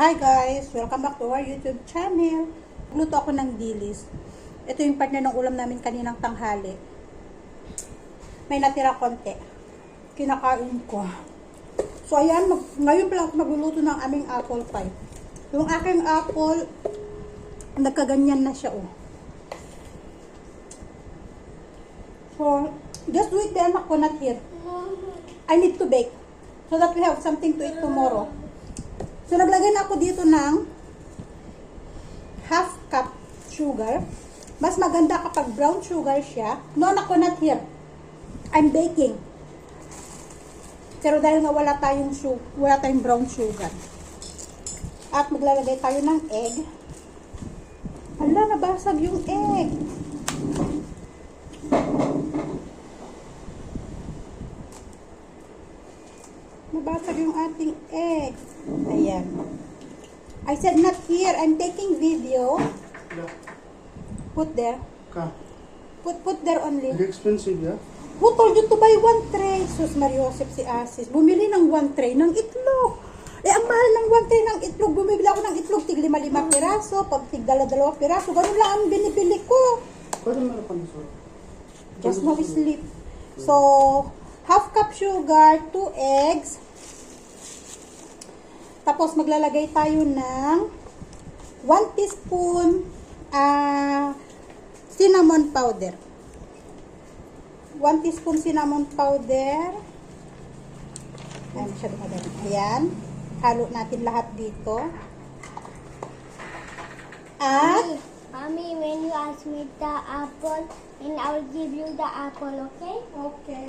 Hi guys! Welcome back to our YouTube channel. Luto ako ng dilis. Ito yung partner ng ulam namin kaninang tanghali. May natira konti. Kinakain ko. So ayan, ngayon pala ako magluluto ng aming apple pie. Yung aking apple, nagkaganyan na siya oh. So, just wait the anak ko not here. I need to bake. So that we have something to eat tomorrow. So, naglagay na ako dito ng half cup sugar. Mas maganda kapag brown sugar siya. No, ako not here. I'm baking. Pero dahil nga wala tayong brown sugar. At maglalagay tayo ng egg. Hala, nabasag yung egg. Nabasag yung ating egg. Ayan. I said not here. I'm taking video. Yeah. Put there. Ka. Put there only. Very expensive, yeah? Who told you to buy one tray? Sus Mariosep si Asis. Bumili ng one tray ng itlog. Eh, ang mahal ng one tray ng itlog. Bumibili ako ng itlog. Tig 5 piraso. Pag tig 2 piraso. Ganun lang ang binibili ko. Pwede meron pa nito. Just now we sleep. So, half cup sugar, 2 eggs. Tapos maglalagay tayo ng 1 teaspoon cinnamon powder. 1 teaspoon cinnamon powder. Ayan, masyado madami. Ayan. Halo natin lahat dito. At Mommy, when you ask me the apple, and I will give you the apple, okay? okay.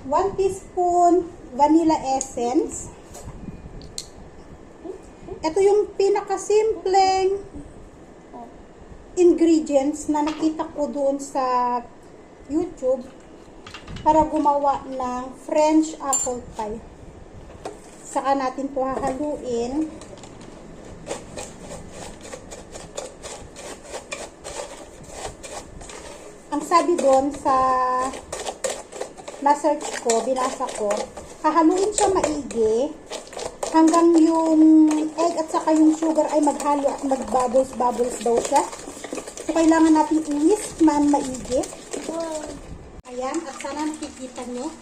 1 teaspoon vanilla essence. Ito yung pinakasimpleng ingredients na nakita ko doon sa YouTube para gumawa ng French apple pie. Saka natin ito hahaluin. Ang sabi doon sa na-search ko, binasa ko, hahaluin siya maigi hanggang yung egg at saka yung sugar ay maghalo at mag-bubbles daw siya. So, kailangan natin i-whisk man maigi. Ayan, at sana nakikita nyo.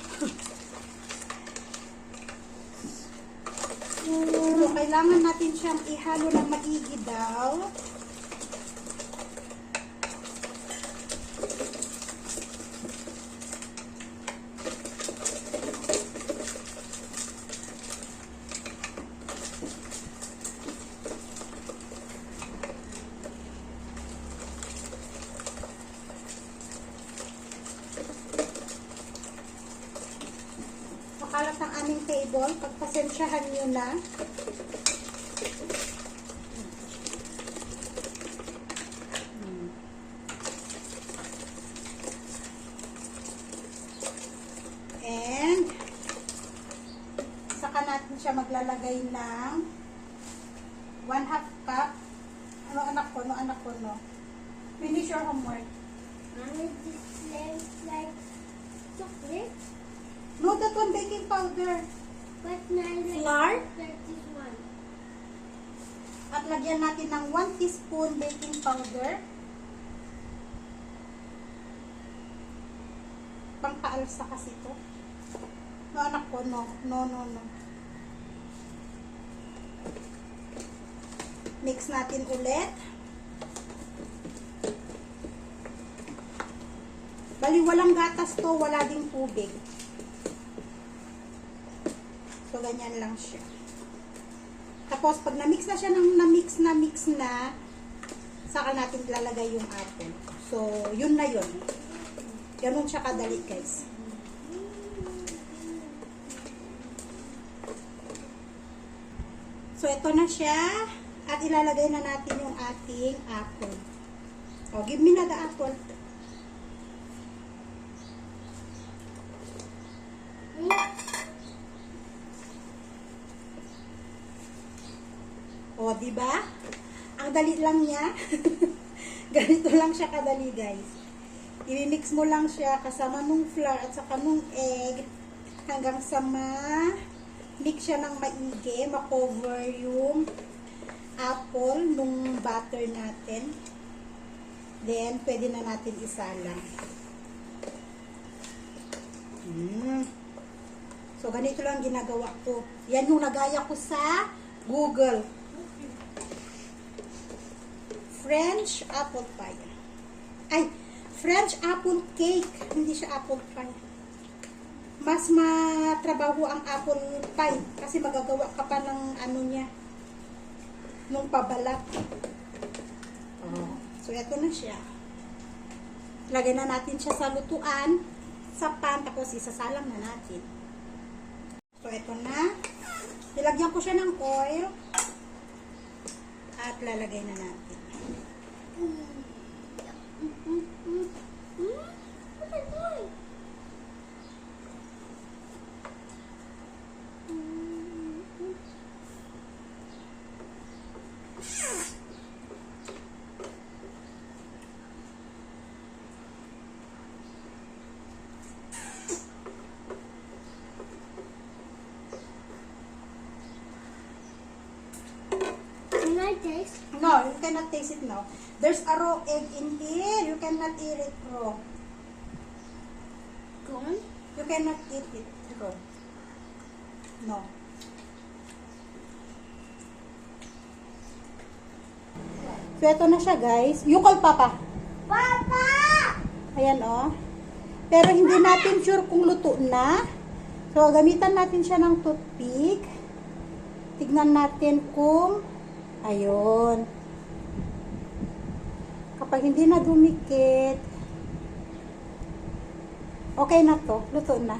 So, kailangan natin siyang ihalo ng maigi daw. Kalat ng aming table, pagpasensyahan nyo na. And saka natin siya maglalagay ng 1/2 cup. Ano anak ko, no? Finish your homework. Mommy, this looks like chocolate. No, that one baking powder. But now Flour? like this one. At lagyan natin ng 1 teaspoon baking powder. Pangpaalsa kasi ito. No, anak ko, no. No. Mix natin ulit. Bali, walang gatas to, wala ding tubig. So, ganyan lang siya. Tapos, pag na-mix na siya ng na-mix na, saka natin lalagay yung apple. So, yun na yun. Ganun siya kadali, guys. So, ito na siya. At ilalagay na natin yung ating apple. Oh, give me na the apple. O, diba? Ang dali lang niya. Ganito lang siya kadali, guys. I-mix mo lang siya kasama nung flour at saka nung egg hanggang sa mix siya ng maigi, makover yung apple nung butter natin. Then, pwede na natin isalang. So, ganito lang ginagawa ko. Yan yung nagaya ko sa Google. French apple pie. Ay, French apple cake. Hindi siya apple pie. Mas matrabaho ang apple pie kasi magagawa ka pa ng ano niya, nung pabalat. So, ito na siya. Lagay na natin siya sa lutuan, sa pan, tapos isasalang na natin. So, ito na. Nilagyan ko siya ng oil at lalagay na natin. What are you doing? Can I taste? No, you cannot taste it now. There's a raw egg in here. You cannot eat it raw. Gone? You cannot eat it raw. No. So, ito na siya, guys. You call Papa. Papa! Ayan, oh. Pero hindi natin sure kung luto na. So, gamitan natin siya ng toothpick. Tignan natin kung ayun. Kapag hindi na dumikit, okay na to. Luto na.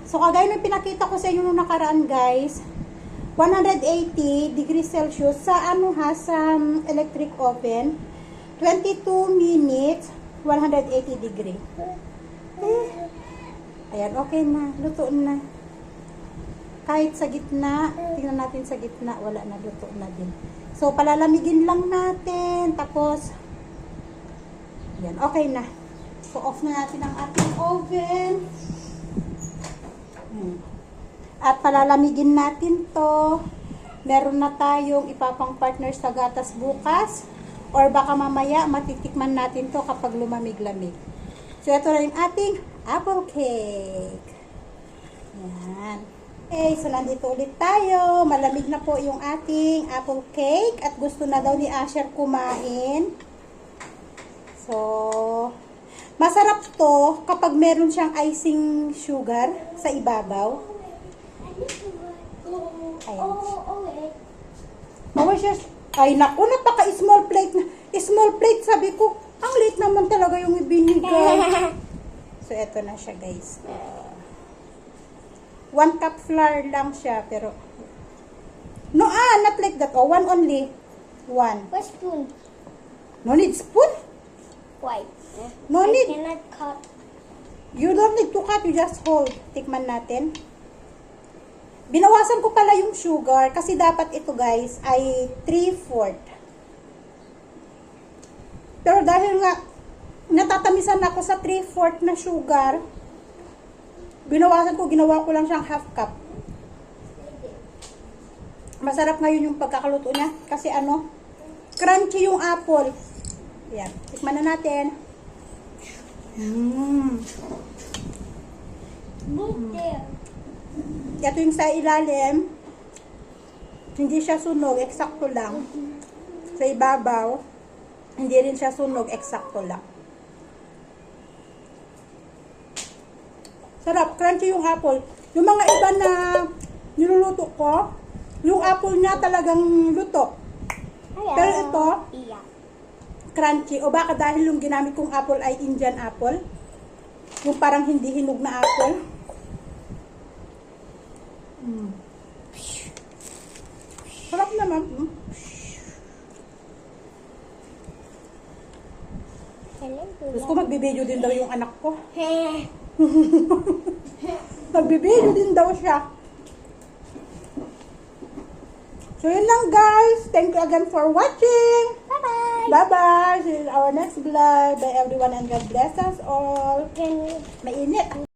So, kagaya ng pinakita ko sa inyo nung nakaraan, guys, 180 degrees Celsius sa ano ha, sa electric oven. 22 minutes, 180 degree. Ayan, okay na. Luto na. Kahit sa gitna, tingnan natin sa gitna, wala na, luto na din. So, palalamigin lang natin. Tapos, yan, okay na. So, off na natin ang ating oven. At palalamigin natin to. Meron na tayong ipapang partner sa gatas bukas. Or baka mamaya, matitikman natin to kapag lumamig-lamig. So, ito na yung ating apple cake. Yan. Okay, so nandito ulit tayo. Malamig na po yung ating apple cake. At gusto na daw ni Asher kumain. So, masarap to kapag meron siyang icing sugar sa ibabaw. Ayan. Ay, naku, napaka-small plate na. Small plate, sabi ko. Ang late naman talaga yung ibinigay. So, eto na siya, guys. 1 cup flour lang siya, pero... No, not like that. Oh, 1 only. 1. What spoon? No need spoon? Why? No I need. cannot cut. You don't need to cut. You just hold. Tikman natin. Binawasan ko pala yung sugar kasi dapat ito, guys, ay 3/4. Pero dahil nga natatamisan ako sa 3/4 na sugar, binawasan ko, ginawa ko lang siyang 1/2 cup. Masarap ngayon yung pagkakaluto niya kasi ano, crunchy yung apple. Yan, tikman na natin. Look there. Ito yung sa ilalim, hindi siya sunog, eksakto lang. Sa ibabaw, hindi rin siya sunog, eksakto lang. Sarap, crunchy yung apple. Yung mga iba na niluluto ko, yung apple niya talagang luto. Pero ito, Yeah. crunchy. O baka dahil yung ginamit kong apple ay Indian apple. Yung parang hindi hinog na apple. Sarap naman. Gusto ko magbibideo din daw yung anak ko. Magbibideo din daw siya. So yun lang, guys. Thank you again for watching. Bye-bye. Bye-bye. See you in our next vlog. Bye everyone and God bless us all. Can you... Mainit.